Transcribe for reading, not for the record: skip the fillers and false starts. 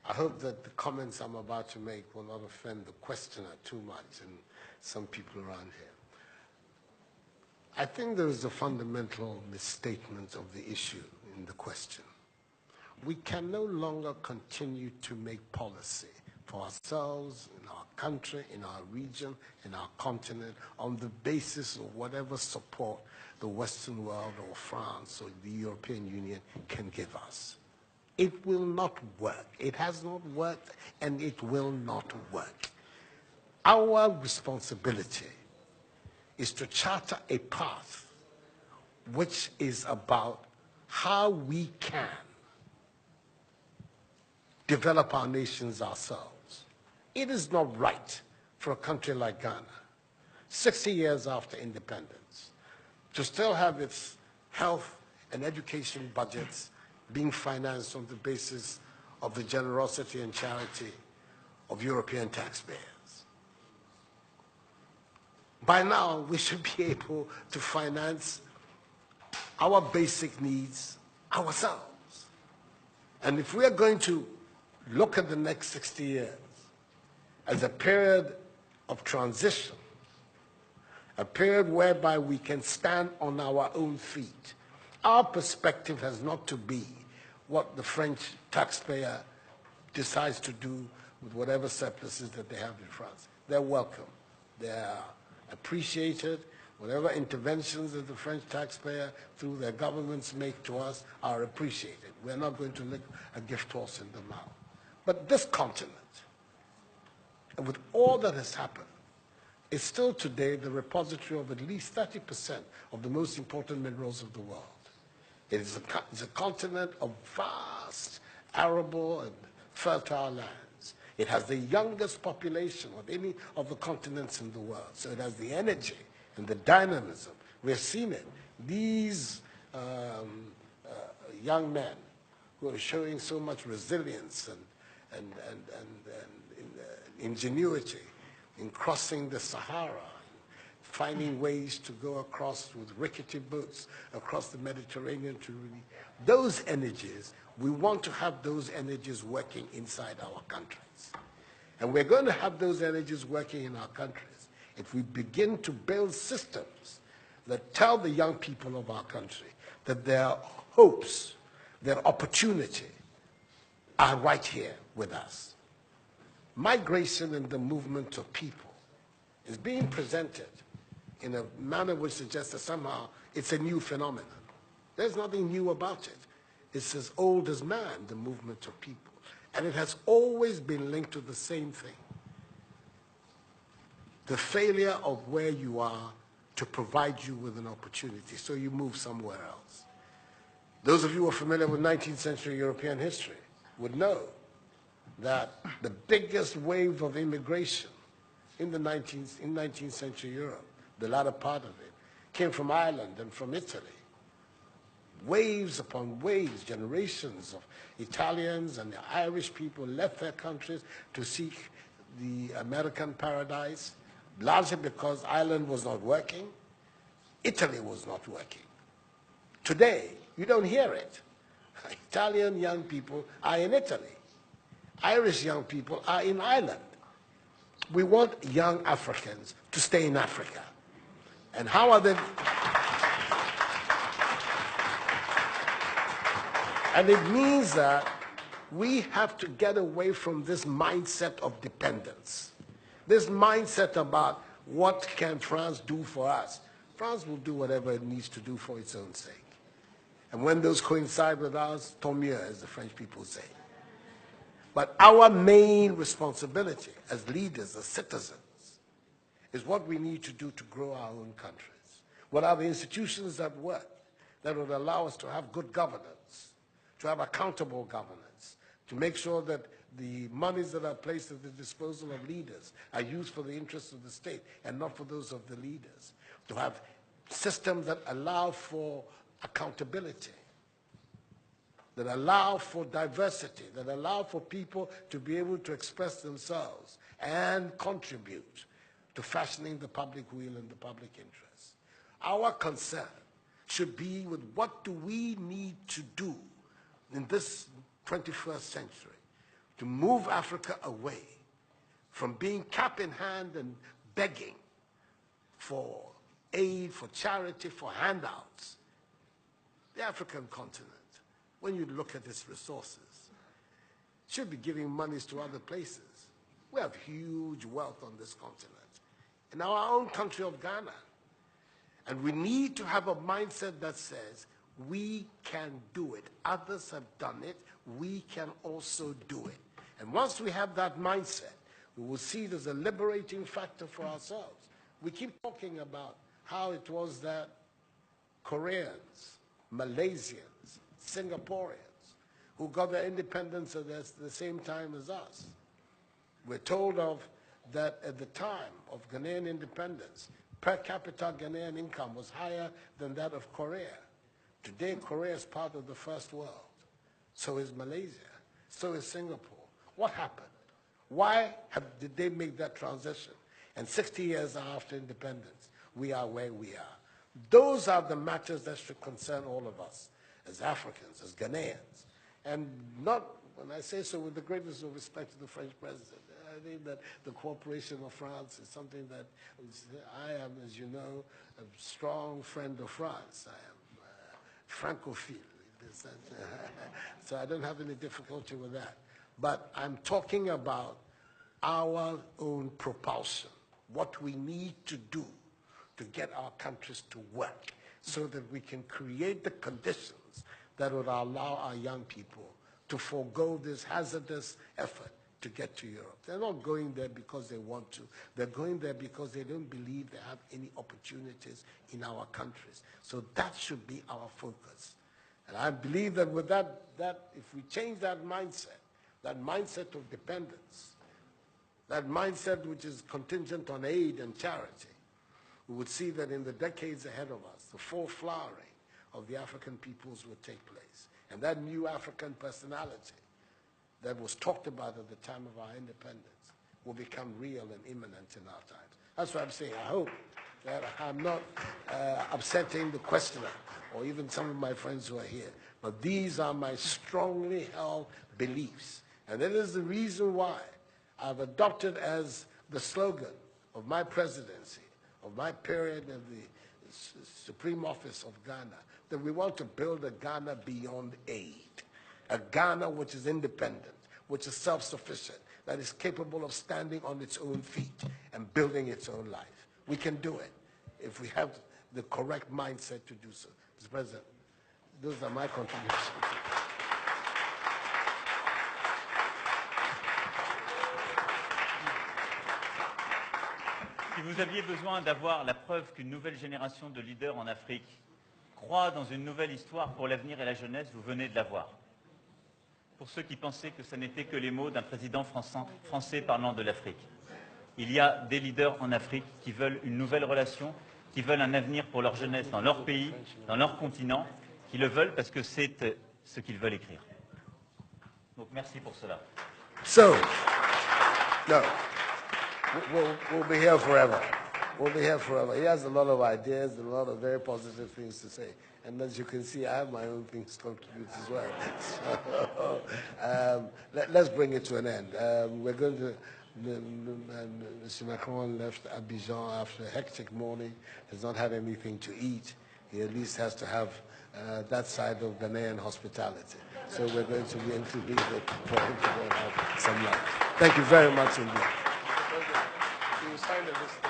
I hope that the comments I'm about to make will not offend the questioner too much and some people around here. I think there is a fundamental misstatement of the issue in the question. We can no longer continue to make policy for ourselves, in our country, in our region, in our continent, on the basis of whatever support the Western world or France or the European Union can give us. It will not work. It has not worked, and it will not work. Our responsibility is to charter a path which is about how we can develop our nations ourselves. It is not right for a country like Ghana, 60 years after independence, to still have its health and education budgets being financed on the basis of the generosity and charity of European taxpayers. By now, we should be able to finance our basic needs ourselves. And if we are going to look at the next 60 years as a period of transition, a period whereby we can stand on our own feet, our perspective has not to be what the French taxpayer decides to do with whatever surpluses that they have in France. They're welcome. They're appreciated. Whatever interventions that the French taxpayer through their governments make to us are appreciated. We're not going to lick a gift horse in the mouth. But this continent, and with all that has happened, is still today the repository of at least 30% of the most important minerals of the world. It's a continent of vast, arable, and fertile lands. It has the youngest population of any of the continents in the world. So it has the energy and the dynamism. We've seen it. These young men who are showing so much resilience and ingenuity in crossing the Sahara, finding ways to go across with rickety boats across the Mediterranean to really, those energies, we want to have those energies working inside our countries. And we're going to have those energies working in our countries if we begin to build systems that tell the young people of our country that their hopes, their opportunity are right here with us. Migration and the movement of people is being presented in a manner which suggests that somehow it's a new phenomenon. There's nothing new about it. It's as old as man, the movement of people. And it has always been linked to the same thing. The failure of where you are to provide you with an opportunity, so you move somewhere else. Those of you who are familiar with 19th century European history would know that the biggest wave of immigration in 19th century Europe, the latter part of it, came from Ireland and from Italy. Waves upon waves, generations of Italians and the Irish people left their countries to seek the American paradise, largely because Ireland was not working, Italy was not working. Today, you don't hear it. Italian young people are in Italy. Irish young people are in Ireland. We want young Africans to stay in Africa. And how are they? And it means that we have to get away from this mindset of dependence. This mindset about what can France do for us. France will do whatever it needs to do for its own sake. And when those coincide with ours, tant mieux, as the French people say. But our main responsibility as leaders, as citizens, is what we need to do to grow our own countries. What are the institutions that work, that would allow us to have good governance, to have accountable governance, to make sure that the monies that are placed at the disposal of leaders are used for the interests of the state and not for those of the leaders, to have systems that allow for accountability, that allow for diversity, that allow for people to be able to express themselves and contribute to fashioning the public will and the public interest. Our concern should be with what do we need to do in this 21st century to move Africa away from being cap in hand and begging for aid, for charity, for handouts. The African continent, when you look at its resources, should be giving monies to other places. We have huge wealth on this continent, in our own country of Ghana. And we need to have a mindset that says, we can do it. Others have done it. We can also do it. And once we have that mindset, we will see it as a liberating factor for ourselves. We keep talking about how it was that Koreans, Malaysians, Singaporeans, who got their independence at the same time as us. We're told of that at the time of Ghanaian independence, per capita Ghanaian income was higher than that of Korea. Today, Korea is part of the first world. So is Malaysia. So is Singapore. What happened? Why did they make that transition? And 60 years after independence, we are where we are. Those are the matters that should concern all of us as Africans, as Ghanaians. And not, when I say so, with the greatest of respect to the French president. I think that the cooperation of France is something that I am, as you know, a strong friend of France. I am Francophile. So I don't have any difficulty with that. But I'm talking about our own propulsion, what we need to do to get our countries to work so that we can create the conditions that would allow our young people to forego this hazardous effort to get to Europe. They're not going there because they want to. They're going there because they don't believe they have any opportunities in our countries. So that should be our focus. And I believe that with that if we change that mindset of dependence, that mindset which is contingent on aid and charity, we would see that in the decades ahead of us, the full flowering of the African peoples would take place. And that new African personality that was talked about at the time of our independence will become real and imminent in our times. That's what I'm saying. I hope that I'm not upsetting the questioner or even some of my friends who are here. But these are my strongly held beliefs. And that is the reason why I've adopted as the slogan of my presidency, of my period of the Supreme Office of Ghana, that we want to build a Ghana beyond aid. A Ghana which is independent, which is self-sufficient, that is capable of standing on its own feet and building its own life. We can do it if we have the correct mindset to do so. Mr. President, those are my contributions. Si vous aviez besoin d'avoir la preuve qu'une nouvelle génération de leaders en Afrique croit dans une nouvelle histoire pour l'avenir et la jeunesse, vous venez de l'avoir. Pour ceux qui pensaient que ce n'était que les mots d'un président français parlant de l'Afrique. Il y a des leaders en Afrique qui veulent une nouvelle relation, qui veulent un avenir pour leur jeunesse dans leur pays, dans leur continent, qui le veulent parce que c'est ce qu'ils veulent écrire. Donc merci pour cela. So, no, we'll be here forever. We'll be here forever. He has a lot of ideas and a lot of very positive things to say. And as you can see, I have my own things to contribute as well. So, let's bring it to an end. We're going to, Mr. Macron left Abidjan after a hectic morning, has not had anything to eat. He at least has to have that side of Ghanaian hospitality. So we're going to be able to leave it for him to go and have some lunch. Thank you very much indeed. You signed this thing.